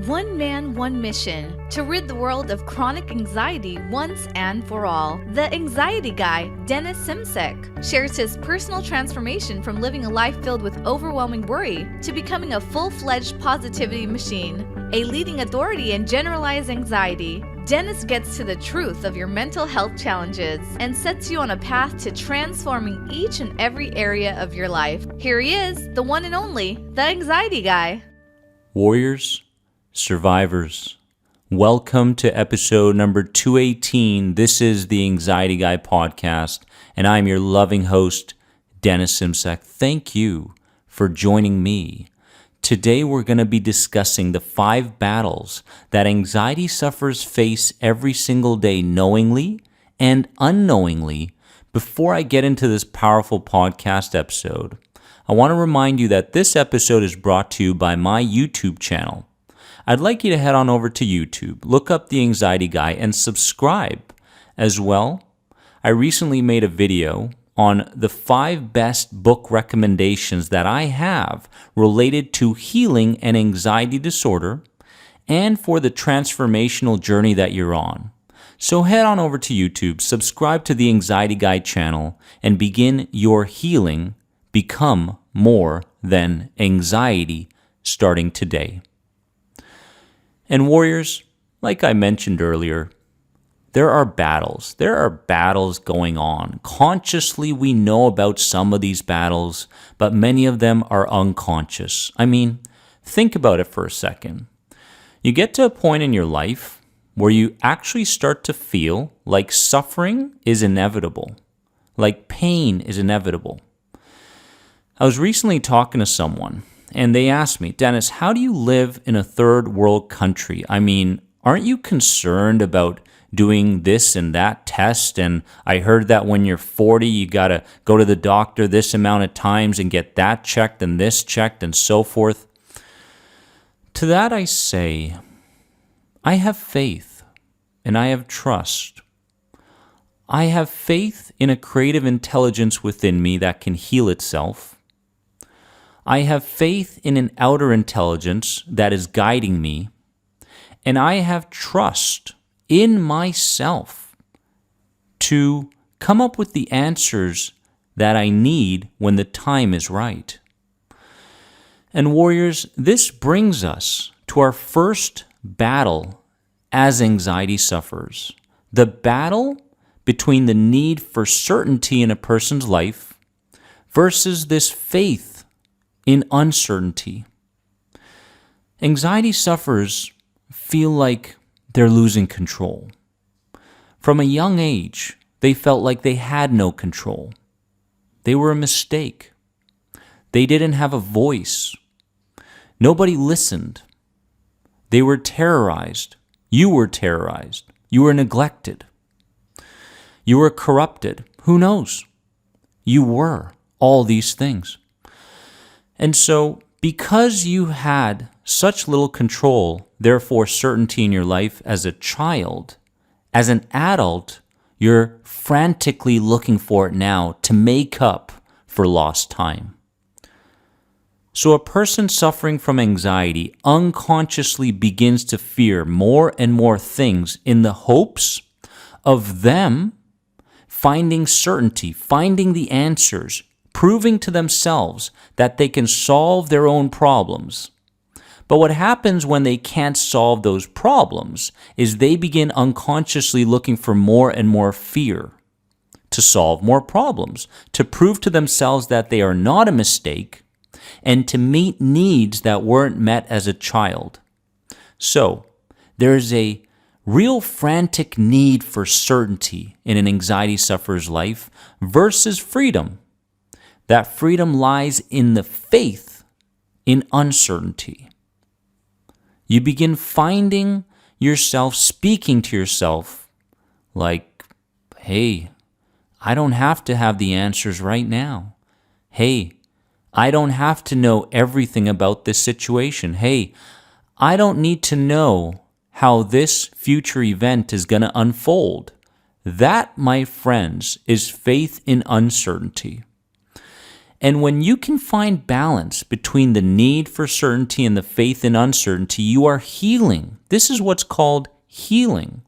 One man, one mission, to rid the world of chronic anxiety once and for all. The Anxiety Guy, Dennis Simsek, shares his personal transformation from living a life filled with overwhelming worry to becoming a full-fledged positivity machine. A leading authority in generalized anxiety, Dennis gets to the truth of your mental health challenges and sets you on a path to transforming each and every area of your life. Here he is, the one and only, the Anxiety Guy. Warriors, survivors, welcome to episode number 218. This is the Anxiety Guy podcast, and I'm your loving host, Dennis Simsek. Thank you for joining me. Today we're going to be discussing the 5 battles that anxiety sufferers face every single day knowingly and unknowingly. Before I get into this powerful podcast episode, I want to remind you that this episode is brought to you by my YouTube channel. I'd like you to head on over to YouTube, look up The Anxiety Guy, and subscribe. As well, I recently made a video on the 5 best book recommendations that I have related to healing an anxiety disorder and for the transformational journey that you're on. So head on over to YouTube, subscribe to the Anxiety Guy channel, and begin your healing. Become more than anxiety starting today. And warriors, like I mentioned earlier, there are battles. There are battles going on. Consciously, we know about some of these battles, but many of them are unconscious. I mean, think about it for a second. You get to a point in your life where you actually start to feel like suffering is inevitable, like pain is inevitable. I was recently talking to someone, and they asked me, Dennis, how do you live in a third world country? I mean, aren't you concerned about doing this and that test? And I heard that when you're 40, you got to go to the doctor this amount of times and get that checked and this checked and so forth. To that I say, I have faith and I have trust. I have faith in a creative intelligence within me that can heal itself. I have faith in an outer intelligence that is guiding me, and I have trust in myself to come up with the answers that I need when the time is right. And warriors, this brings us to our first battle as anxiety sufferers, the battle between the need for certainty in a person's life versus this faith in uncertainty. Anxiety sufferers feel like they're losing control. From a young age, they felt like they had no control. They were a mistake. They didn't have a voice. Nobody listened. They were terrorized. You were terrorized. You were neglected. You were corrupted. Who knows? You were all these things. And so, because you had such little control, therefore certainty in your life as a child, as an adult, you're frantically looking for it now to make up for lost time. So a person suffering from anxiety unconsciously begins to fear more and more things in the hopes of them finding certainty, finding the answers, proving to themselves that they can solve their own problems. But what happens when they can't solve those problems is they begin unconsciously looking for more and more fear to solve more problems, to prove to themselves that they are not a mistake, and to meet needs that weren't met as a child. So, there's a real frantic need for certainty in an anxiety sufferer's life versus freedom. That freedom lies in the faith in uncertainty. You begin finding yourself speaking to yourself like, hey, I don't have to have the answers right now. Hey, I don't have to know everything about this situation. Hey, I don't need to know how this future event is going to unfold. That, my friends, is faith in uncertainty. And when you can find balance between the need for certainty and the faith in uncertainty, you are healing. This is what's called healing.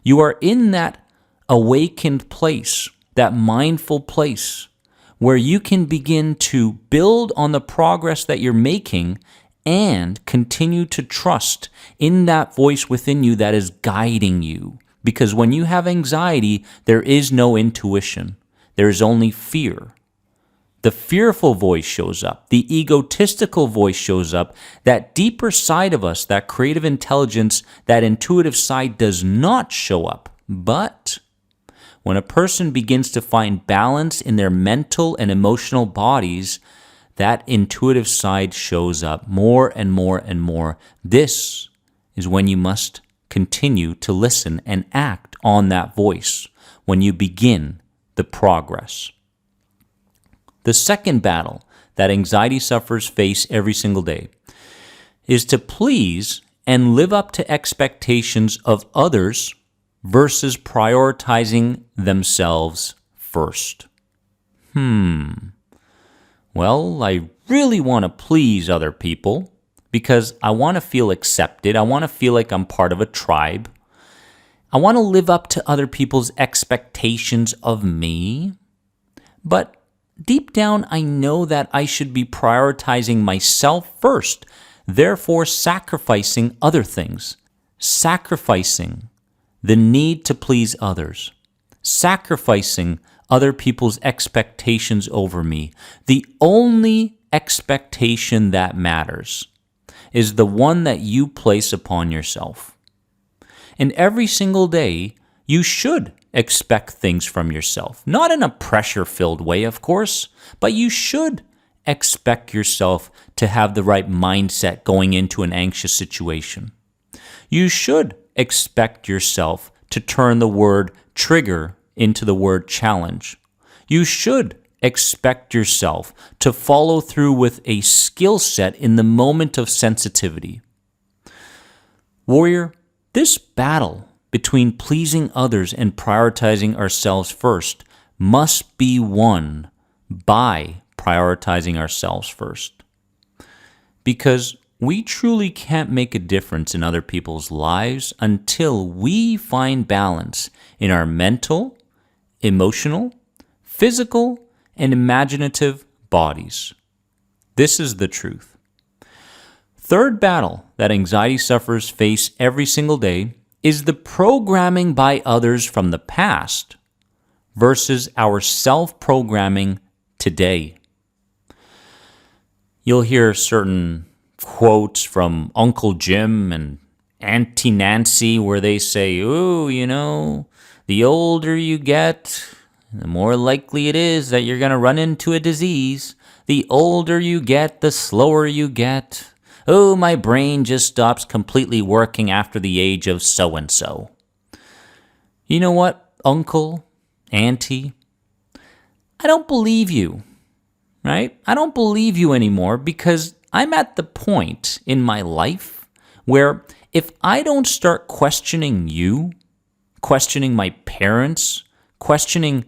You are in that awakened place, that mindful place, where you can begin to build on the progress that you're making and continue to trust in that voice within you that is guiding you. Because when you have anxiety, there is no intuition. There is only fear. The fearful voice shows up. The egotistical voice shows up. That deeper side of us, that creative intelligence, that intuitive side does not show up. But when a person begins to find balance in their mental and emotional bodies, that intuitive side shows up more and more and more. This is when you must continue to listen and act on that voice when you begin the progress. The second battle that anxiety sufferers face every single day is to please and live up to expectations of others versus prioritizing themselves first. Well, I really want to please other people because I want to feel accepted. I want to feel like I'm part of a tribe. I want to live up to other people's expectations of me. But deep down, I know that I should be prioritizing myself first, therefore sacrificing other things, sacrificing the need to please others, sacrificing other people's expectations over me. The only expectation that matters is the one that you place upon yourself. And every single day, you should expect things from yourself. Not in a pressure-filled way, of course, but you should expect yourself to have the right mindset going into an anxious situation. You should expect yourself to turn the word trigger into the word challenge. You should expect yourself to follow through with a skill set in the moment of sensitivity. Warrior, this battle between pleasing others and prioritizing ourselves first must be won by prioritizing ourselves first. Because we truly can't make a difference in other people's lives until we find balance in our mental, emotional, physical, and imaginative bodies. This is the truth. Third battle that anxiety sufferers face every single day is the programming by others from the past versus our self-programming today. You'll hear certain quotes from Uncle Jim and Auntie Nancy where they say, the older you get, the more likely it is that you're going to run into a disease. The older you get, the slower you get. Oh, my brain just stops completely working after the age of so-and-so. You know what, Uncle, Auntie? I don't believe you, right? I don't believe you anymore because I'm at the point in my life where if I don't start questioning you, questioning my parents, questioning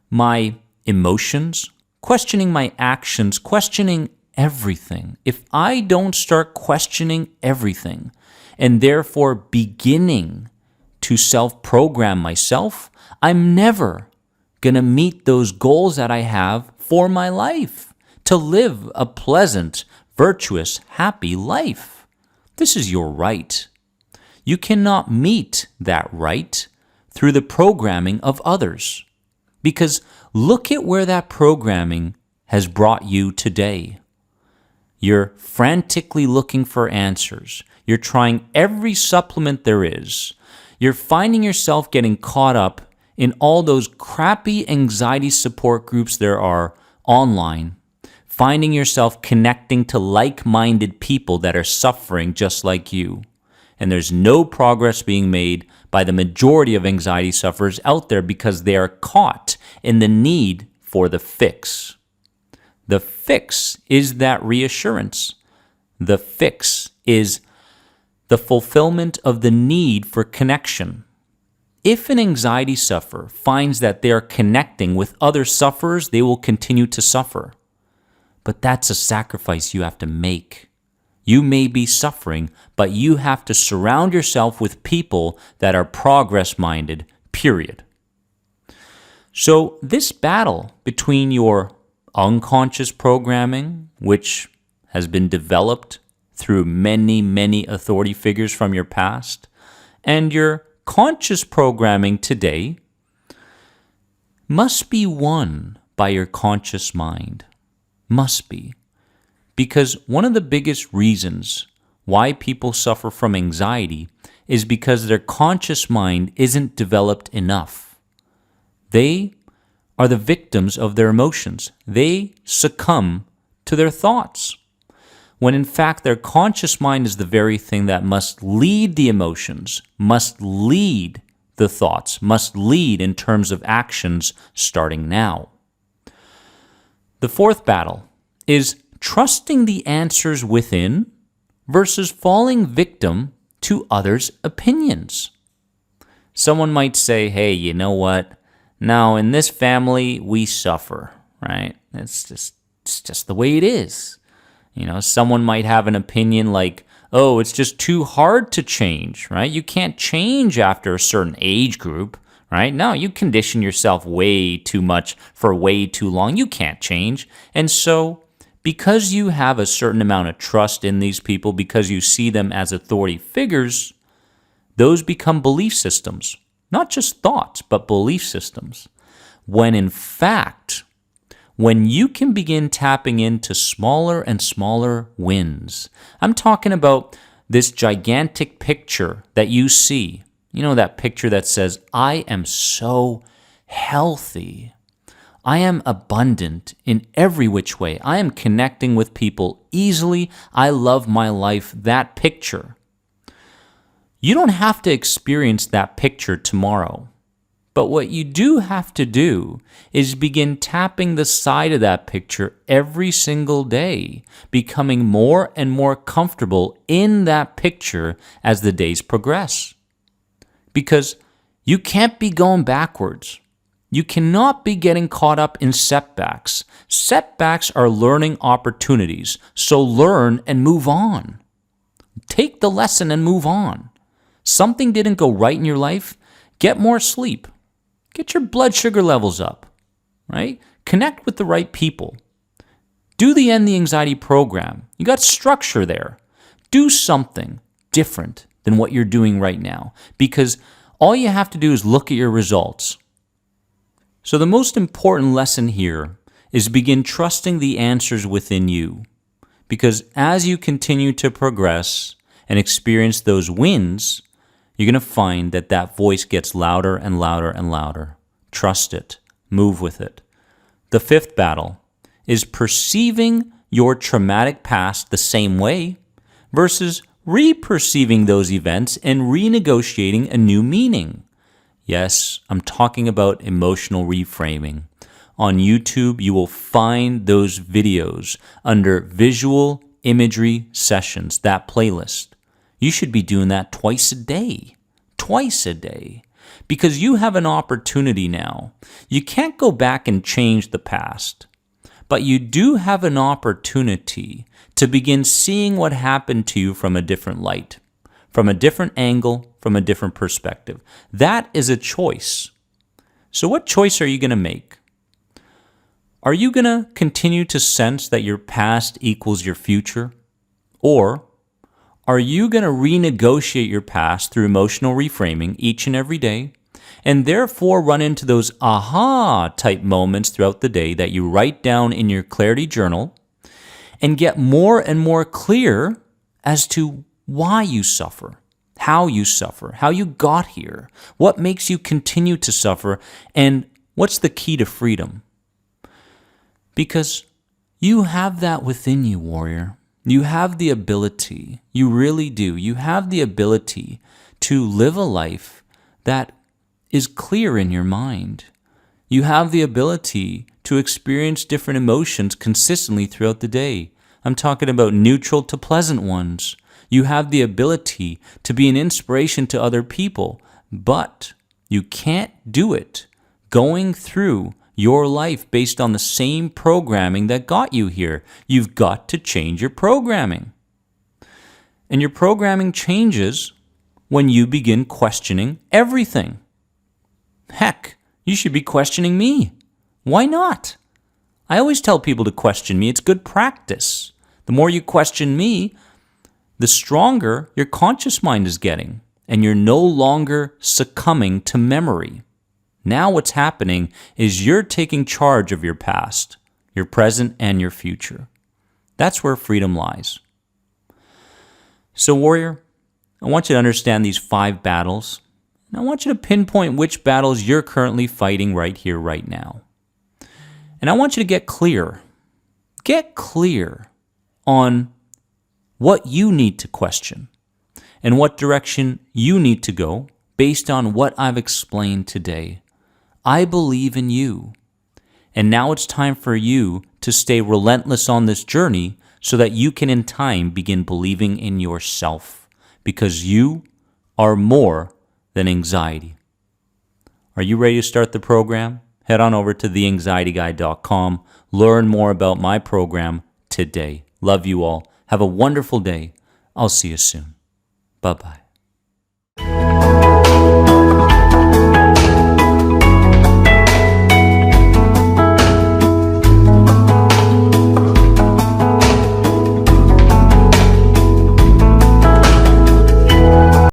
my emotions, questioning my actions, questioning everything. If I don't start questioning everything and therefore beginning to self-program myself, I'm never going to meet those goals that I have for my life, to live a pleasant, virtuous, happy life. This is your right. You cannot meet that right through the programming of others. Because look at where that programming has brought you today. You're frantically looking for answers. You're trying every supplement there is. You're finding yourself getting caught up in all those crappy anxiety support groups there are online. Finding yourself connecting to like-minded people that are suffering just like you. And there's no progress being made by the majority of anxiety sufferers out there because they are caught in the need for the fix. The fix is that reassurance. The fix is the fulfillment of the need for connection. If an anxiety sufferer finds that they are connecting with other sufferers, they will continue to suffer. but that's a sacrifice you have to make. You may be suffering, but you have to surround yourself with people that are progress-minded, period. So this battle between your unconscious programming, which has been developed through many, many authority figures from your past, and your conscious programming today must be won by your conscious mind. Must be. Because one of the biggest reasons why people suffer from anxiety is because their conscious mind isn't developed enough. They are the victims of their emotions. They succumb to their thoughts, when in fact their conscious mind is the very thing that must lead the emotions, must lead the thoughts, must lead in terms of actions starting now. The fourth battle is trusting the answers within versus falling victim to others' opinions. Someone might say, hey, you know what? Now, in this family, we suffer, right? It's just the way it is. You know, someone might have an opinion like, oh, it's just too hard to change, right? You can't change after a certain age group, right? No, you condition yourself way too much for way too long. You can't change. And so, because you have a certain amount of trust in these people, because you see them as authority figures, those become belief systems. Not just thoughts, but belief systems. When in fact, when you can begin tapping into smaller and smaller wins, I'm talking about this gigantic picture that you see. You know, that picture that says, I am so healthy. I am abundant in every which way. I am connecting with people easily. I love my life. That picture. You don't have to experience that picture tomorrow. But what you do have to do is begin tapping the side of that picture every single day, becoming more and more comfortable in that picture as the days progress. Because you can't be going backwards. You cannot be getting caught up in setbacks. Setbacks are learning opportunities, so learn and move on. Take the lesson and move on. Something didn't go right in your life, get more sleep. Get your blood sugar levels up, right? Connect with the right people. Do the End the Anxiety program. You got structure there. Do something different than what you're doing right now, because all you have to do is look at your results. So the most important lesson here is begin trusting the answers within you, because as you continue to progress and experience those wins, you're going to find that that voice gets louder and louder and louder. Trust it. Move with it. The fifth battle is perceiving your traumatic past the same way versus re-perceiving those events and renegotiating a new meaning. Yes, I'm talking about emotional reframing. On YouTube, you will find those videos under visual imagery sessions, that playlist. You should be doing that twice a day, because you have an opportunity now. You can't go back and change the past, but you do have an opportunity to begin seeing what happened to you from a different light, from a different angle, from a different perspective. That is a choice. So what choice are you going to make? Are you going to continue to sense that your past equals your future? Or are you going to renegotiate your past through emotional reframing each and every day, and therefore run into those aha type moments throughout the day that you write down in your clarity journal and get more and more clear as to why you suffer, how you got here, what makes you continue to suffer, and what's the key to freedom? Because you have that within you, warrior. You have the ability, you really do. You have the ability to live a life that is clear in your mind. You have the ability to experience different emotions consistently throughout the day. I'm talking about neutral to pleasant ones. You have the ability to be an inspiration to other people, but you can't do it going through your life based on the same programming that got you here. You've got to change your programming. And your programming changes when you begin questioning everything. Heck, you should be questioning me. Why not? I always tell people to question me. It's good practice. The more you question me, the stronger your conscious mind is getting, and you're no longer succumbing to memory. Now what's happening is you're taking charge of your past, your present, and your future. That's where freedom lies. So, warrior, I want you to understand these 5 battles, and I want you to pinpoint which battles you're currently fighting right here, right now. And I want you to get clear. Get clear on what you need to question and what direction you need to go based on what I've explained today. I believe in you. And now it's time for you to stay relentless on this journey so that you can in time begin believing in yourself, because you are more than anxiety. Are you ready to start the program? Head on over to theanxietyguy.com. Learn more about my program today. Love you all. Have a wonderful day. I'll see you soon. Bye-bye.